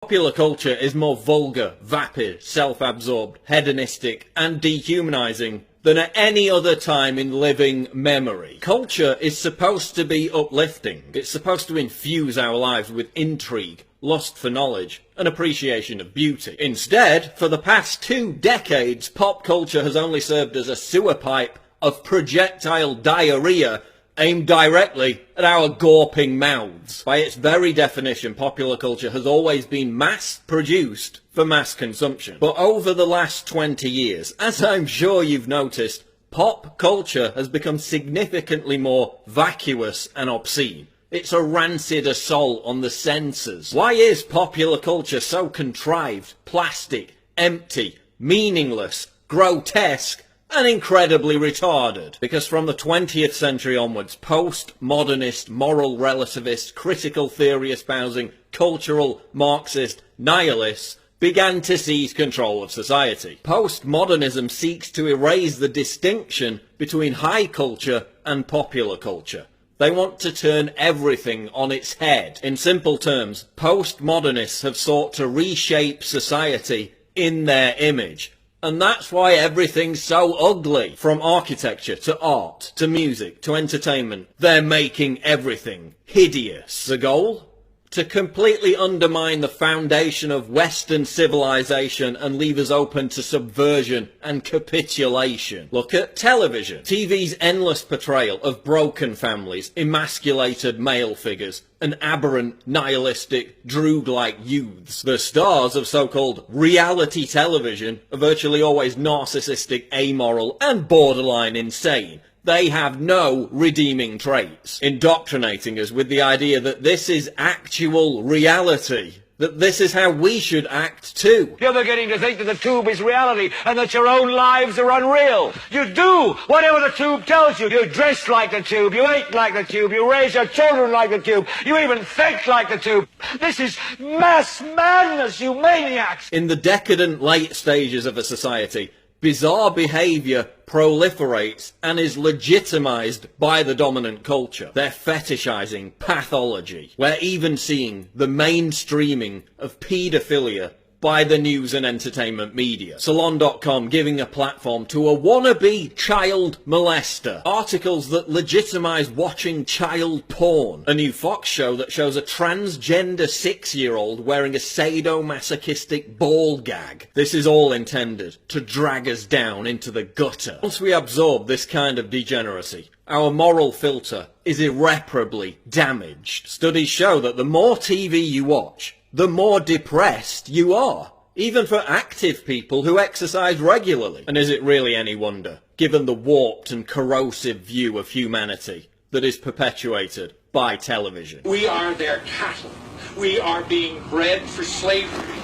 Popular culture is more vulgar, vapid, self-absorbed, hedonistic and dehumanizing than at any other time in living memory. Culture is supposed to be uplifting. It's supposed to infuse our lives with intrigue, lust for knowledge, and appreciation of beauty. Instead, for the past 2 decades, pop culture has only served as a sewer pipe of projectile diarrhea aimed directly at our gawping mouths. By its very definition, popular culture has always been mass-produced for mass consumption. But over the last 20 years, as I'm sure you've noticed, pop culture has become significantly more vacuous and obscene. It's a rancid assault on the senses. Why is popular culture so contrived, plastic, empty, meaningless, grotesque, and incredibly retarded? Because from the 20th century onwards, post-modernist, moral relativist, critical theory espousing, cultural, Marxist, nihilists began to seize control of society. Postmodernism seeks to erase the distinction between high culture and popular culture. They want to turn everything on its head. In simple terms, postmodernists have sought to reshape society in their image. And that's why everything's so ugly. From architecture to art to music to entertainment, they're making everything hideous. The goal? To completely undermine the foundation of Western civilization and leave us open to subversion and capitulation. Look at television. TV's endless portrayal of broken families, emasculated male figures, and aberrant, nihilistic, droog-like youths. The stars of so-called reality television are virtually always narcissistic, amoral, and borderline insane. They have no redeeming traits, indoctrinating us with the idea that this is actual reality, that this is how we should act too. You're beginning to think that the tube is reality and that your own lives are unreal. You do whatever the tube tells you. You dress like the tube, you eat like the tube, you raise your children like the tube, you even think like the tube. This is mass madness, you maniacs! In the decadent late stages of a society, bizarre behaviour proliferates and is legitimised by the dominant culture. They're fetishizing pathology. We're even seeing the mainstreaming of paedophilia by the news and entertainment media. Salon.com giving a platform to a wannabe child molester. Articles that legitimise watching child porn. A new Fox show that shows a transgender 6-year-old wearing a sadomasochistic ball gag. This is all intended to drag us down into the gutter. Once we absorb this kind of degeneracy, our moral filter is irreparably damaged. Studies show that the more TV you watch, the more depressed you are, even for active people who exercise regularly. And is it really any wonder, given the warped and corrosive view of humanity that is perpetuated by television? We are their cattle. We are being bred for slavery.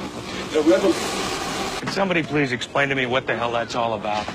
The revolution. Can somebody please explain to me what the hell that's all about?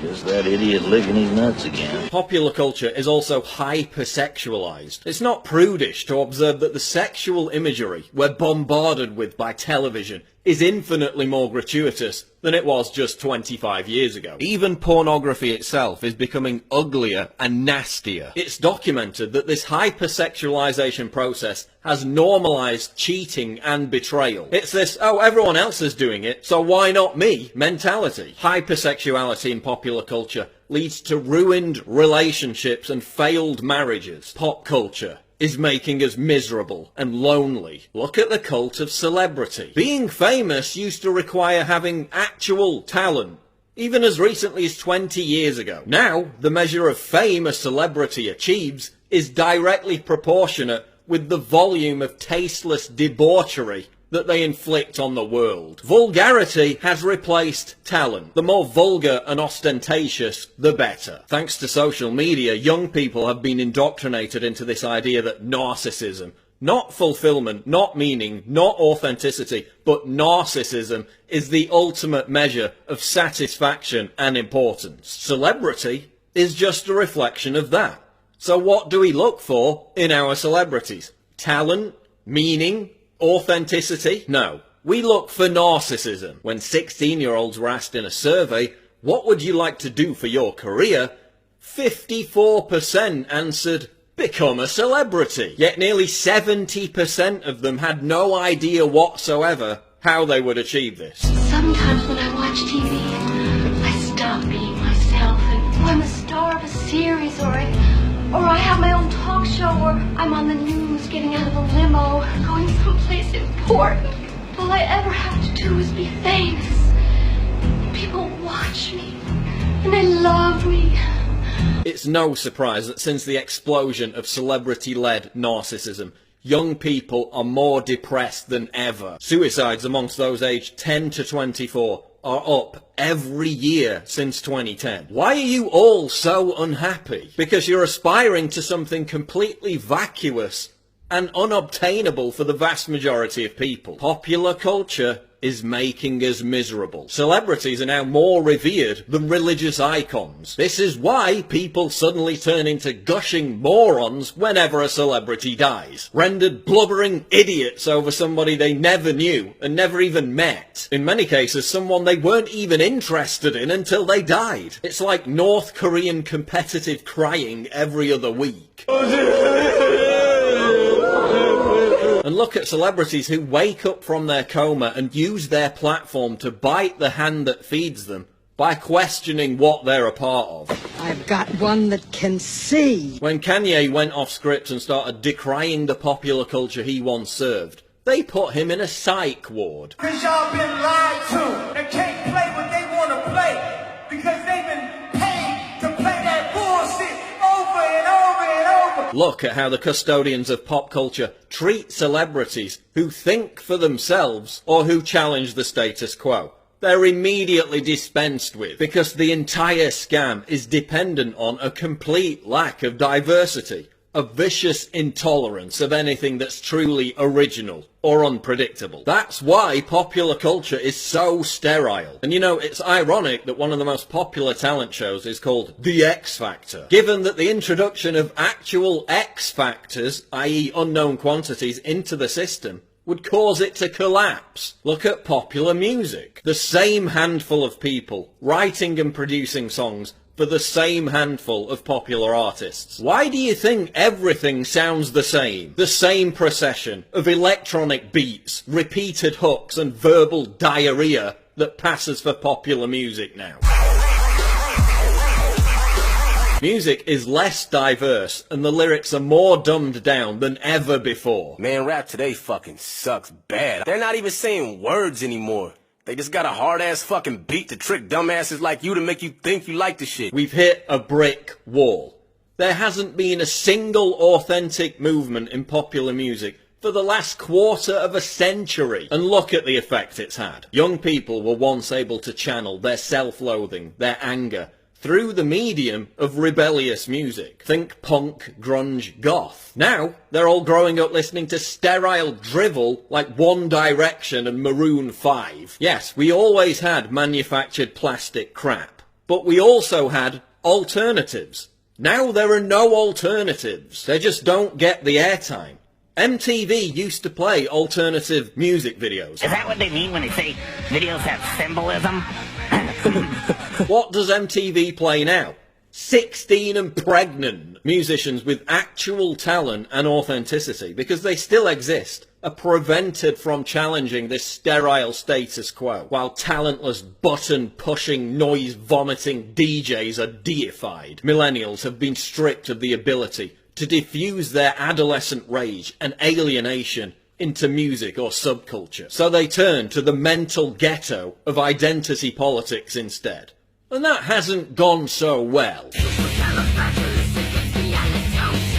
Just that idiot licking his nuts again. Popular culture is also hypersexualized. It's not prudish to observe that the sexual imagery we're bombarded with by television is infinitely more gratuitous than it was just 25 years ago. Even pornography itself is becoming uglier and nastier. It's documented that this hypersexualization process has normalized cheating and betrayal. It's this, oh, everyone else is doing it, so why not me mentality. Hypersexuality in popular culture leads to ruined relationships and failed marriages. Pop culture is making us miserable and lonely. Look at the cult of celebrity. Being famous used to require having actual talent, even as recently as 20 years ago. Now, the measure of fame a celebrity achieves is directly proportionate with the volume of tasteless debauchery that they inflict on the world. Vulgarity has replaced talent. The more vulgar and ostentatious, the better. Thanks to social media, young people have been indoctrinated into this idea that narcissism, not fulfillment, not meaning, not authenticity, but narcissism is the ultimate measure of satisfaction and importance. Celebrity is just a reflection of that. So what do we look for in our celebrities? Talent? Meaning? Authenticity? No. We look for narcissism. When 16-year-olds were asked in a survey, what would you like to do for your career? 54% answered become a celebrity. Yet nearly 70% of them had no idea whatsoever how they would achieve this. Sometimes when I watch TV, I stop being myself and I'm a star of a series or I have my own talk show or I'm on the news getting out of a limo, going someplace important. All I ever have to do is be famous. People watch me and they love me. It's no surprise that since the explosion of celebrity-led narcissism, young people are more depressed than ever. Suicides amongst those aged 10 to 24 are up every year since 2010. Why are you all so unhappy? Because you're aspiring to something completely vacuous and unobtainable for the vast majority of people. Popular culture is making us miserable. Celebrities are now more revered than religious icons. This is why people suddenly turn into gushing morons whenever a celebrity dies. Rendered blubbering idiots over somebody they never knew and never even met. In many cases, someone they weren't even interested in until they died. It's like North Korean competitive crying every other week. And look at celebrities who wake up from their coma and use their platform to bite the hand that feeds them by questioning what they're a part of. I've got one that can see. When Kanye went off script and started decrying the popular culture he once served, they put him in a psych ward. Cause y'all been lied to. They can't play what they want to play because they've been paid to play that bullshit over and over and over. Look at how the custodians of pop culture treat celebrities who think for themselves or who challenge the status quo. They're immediately dispensed with because the entire scam is dependent on a complete lack of diversity, a vicious intolerance of anything that's truly original or unpredictable. That's why popular culture is so sterile. And you know, it's ironic that one of the most popular talent shows is called The X Factor, given that the introduction of actual X factors, i.e. unknown quantities, into the system would cause it to collapse. Look at popular music. The same handful of people writing and producing songs for the same handful of popular artists. Why do you think everything sounds the same? The same procession of electronic beats, repeated hooks and verbal diarrhea that passes for popular music now. Music is less diverse and the lyrics are more dumbed down than ever before. Man, rap today fucking sucks bad. They're not even saying words anymore. They just got a hard-ass fucking beat to trick dumbasses like you to make you think you like the shit. We've hit a brick wall. There hasn't been a single authentic movement in popular music for the last quarter of a century. And look at the effect it's had. Young people were once able to channel their self-loathing, their anger, through the medium of rebellious music. Think punk, grunge, goth. Now, they're all growing up listening to sterile drivel like One Direction and Maroon 5. Yes, we always had manufactured plastic crap, but we also had alternatives. Now there are no alternatives. They just don't get the airtime. MTV used to play alternative music videos. Is that what they mean when they say videos have symbolism? What does MTV play now? 16 and pregnant musicians with actual talent and authenticity, because they still exist, are prevented from challenging this sterile status quo, while talentless button-pushing, noise-vomiting DJs are deified. Millennials have been stripped of the ability to diffuse their adolescent rage and alienation into music or subculture. So they turn to the mental ghetto of identity politics instead. And that hasn't gone so well.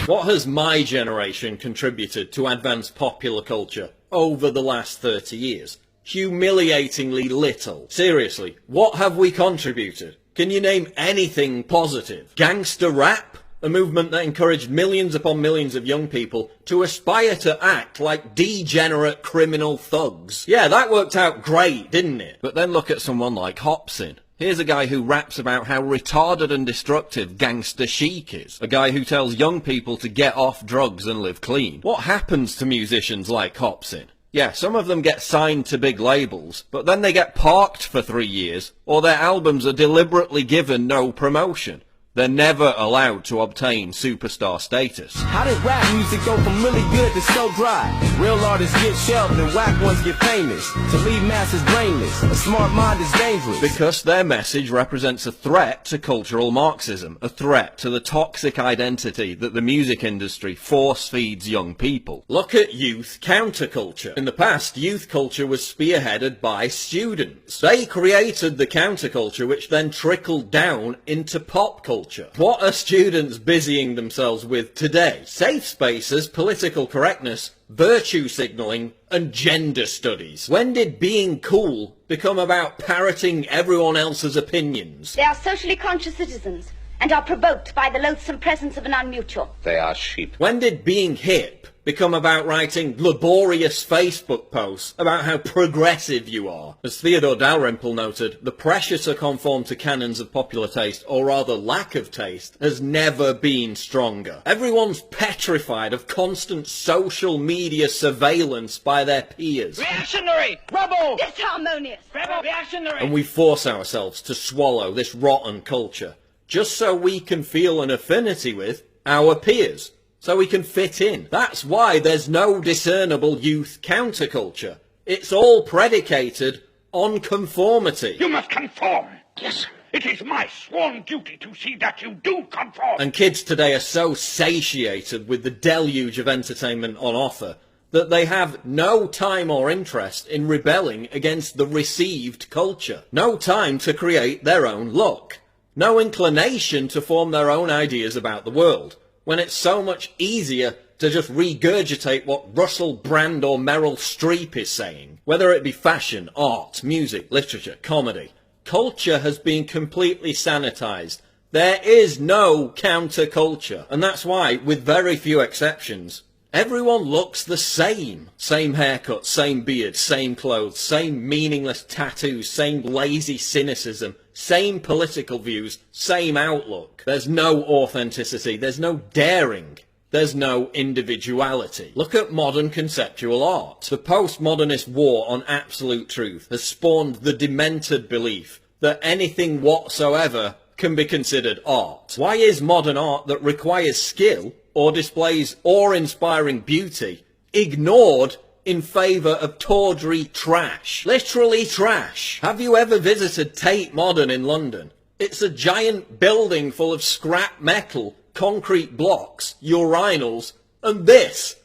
What has my generation contributed to advance popular culture over the last 30 years? Humiliatingly little. Seriously, what have we contributed? Can you name anything positive? Gangster rap? A movement that encouraged millions upon millions of young people to aspire to act like degenerate criminal thugs. Yeah, that worked out great, didn't it? But then look at someone like Hopsin. Here's a guy who raps about how retarded and destructive Gangster Chic is. A guy who tells young people to get off drugs and live clean. What happens to musicians like Hopsin? Yeah, some of them get signed to big labels, but then they get parked for 3 years, or their albums are deliberately given no promotion. They're never allowed to obtain superstar status. How did rap music go from really good to so dry? Real artists get shelved and whack ones get famous. To leave masses brainless, a smart mind is dangerous. Because their message represents a threat to cultural Marxism, a threat to the toxic identity that the music industry force feeds young people. Look at youth counterculture. In the past, youth culture was spearheaded by students. They created the counterculture which then trickled down into pop culture. What are students busying themselves with today? Safe spaces, political correctness, virtue signalling, and gender studies. When did being cool become about parroting everyone else's opinions? They are socially conscious citizens and are provoked by the loathsome presence of an unmutual. They are sheep. When did being hip become about writing laborious Facebook posts about how progressive you are? As Theodore Dalrymple noted, the pressure to conform to canons of popular taste, or rather lack of taste, has never been stronger. Everyone's petrified of constant social media surveillance by their peers. Reactionary! Rebel! Disharmonious. Rebel! Reactionary! And we force ourselves to swallow this rotten culture, just so we can feel an affinity with our peers. So we can fit in. That's why there's no discernible youth counterculture. It's all predicated on conformity. You must conform. Yes, sir. It is my sworn duty to see that you do conform. And kids today are so satiated with the deluge of entertainment on offer that they have no time or interest in rebelling against the received culture. No time to create their own look. No inclination to form their own ideas about the world, when it's so much easier to just regurgitate what Russell Brand or Meryl Streep is saying. Whether it be fashion, art, music, literature, comedy, culture has been completely sanitized. There is no counterculture, and that's why, with very few exceptions, everyone looks the same. Same haircut, same beard, same clothes, same meaningless tattoos, same lazy cynicism, same political views, same outlook. There's no authenticity, there's no daring, there's no individuality. Look at modern conceptual art. The postmodernist war on absolute truth has spawned the demented belief that anything whatsoever can be considered art. Why is modern art that requires skill or displays awe-inspiring beauty ignored in favour of tawdry trash? Literally trash. Have you ever visited Tate Modern in London? It's a giant building full of scrap metal, concrete blocks, urinals, and this,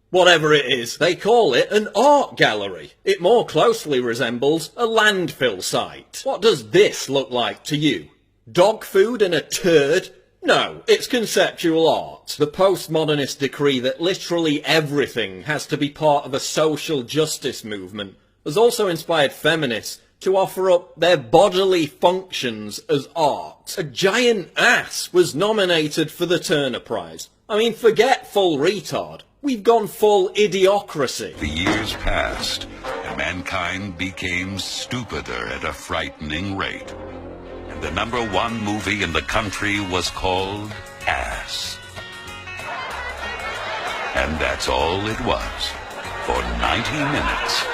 whatever it is. They call it an art gallery. It more closely resembles a landfill site. What does this look like to you? Dog food and a turd? No, it's conceptual art. The postmodernists decree that literally everything has to be part of a social justice movement has also inspired feminists to offer up their bodily functions as art. A giant ass was nominated for the Turner Prize. I mean, forget full retard. We've gone full idiocracy. The years passed, and mankind became stupider at a frightening rate. And the #1 movie in the country was called Ass. And that's all it was. For 90 minutes.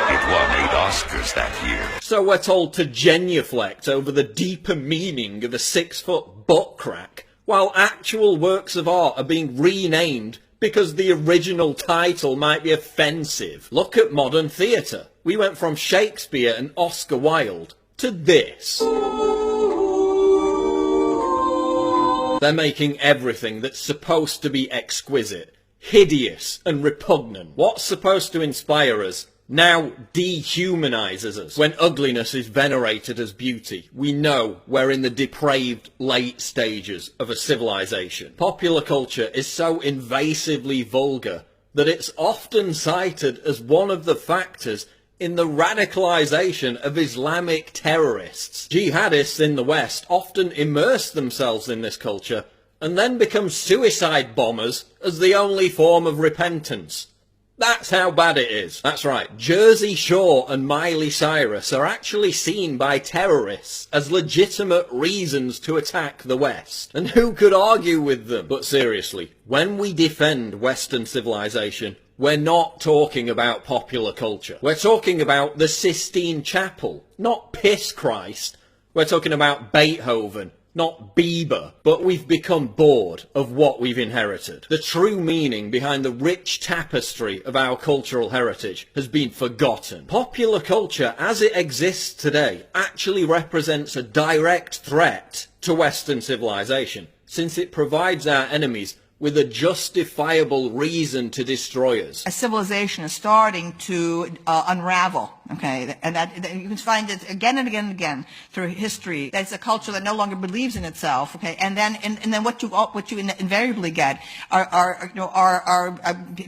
It won 8 Oscars that year. So we're told to genuflect over the deeper meaning of a 6-foot butt crack, while actual works of art are being renamed because the original title might be offensive. Look at modern theatre. We went from Shakespeare and Oscar Wilde to this. They're making everything that's supposed to be exquisite hideous and repugnant. What's supposed to inspire us now dehumanizes us. When ugliness is venerated as beauty, we know we're in the depraved late stages of a civilization. Popular culture is so invasively vulgar that it's often cited as one of the factors in the radicalization of Islamic terrorists. Jihadists in the West often immerse themselves in this culture and then become suicide bombers as the only form of repentance. That's how bad it is. That's right, Jersey Shore and Miley Cyrus are actually seen by terrorists as legitimate reasons to attack the West. And who could argue with them? But seriously, when we defend Western civilization, we're not talking about popular culture. We're talking about the Sistine Chapel, not Piss Christ. We're talking about Beethoven, not Bieber, but we've become bored of what we've inherited. The true meaning behind the rich tapestry of our cultural heritage has been forgotten. Popular culture as it exists today actually represents a direct threat to Western civilization, since it provides our enemies with a justifiable reason to destroy us. A civilization is starting to unravel, okay, and that you can find it again and again and again through history. That's a culture that no longer believes in itself, okay, and then what you invariably get are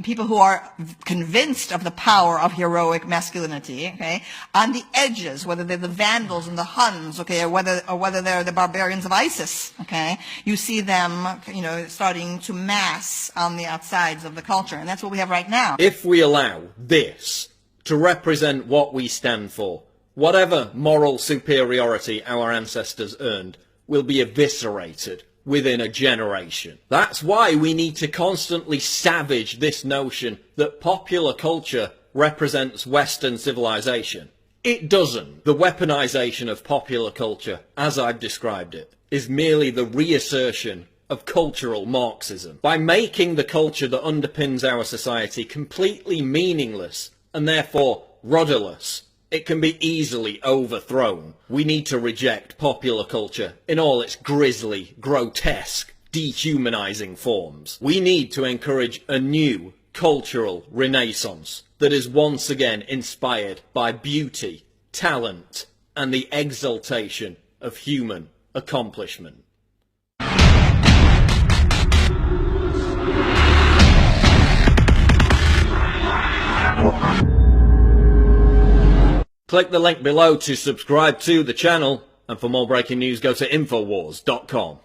people who are convinced of the power of heroic masculinity, okay, on the edges, whether they're the Vandals and the Huns, okay, or whether they're the barbarians of ISIS, okay. You see them, starting to mass on the outsides of the culture, and that's what we have right now. If we allow this to represent what we stand for, whatever moral superiority our ancestors earned will be eviscerated within a generation. That's why we need to constantly savage this notion that popular culture represents Western civilization. It doesn't. The weaponization of popular culture, as I've described it, is merely the reassertion of cultural Marxism. By making the culture that underpins our society completely meaningless and therefore rudderless, it can be easily overthrown. We need to reject popular culture in all its grisly, grotesque, dehumanizing forms. We need to encourage a new cultural renaissance that is once again inspired by beauty, talent, and the exaltation of human accomplishment. Click the link below to subscribe to the channel, and for more breaking news go to Infowars.com.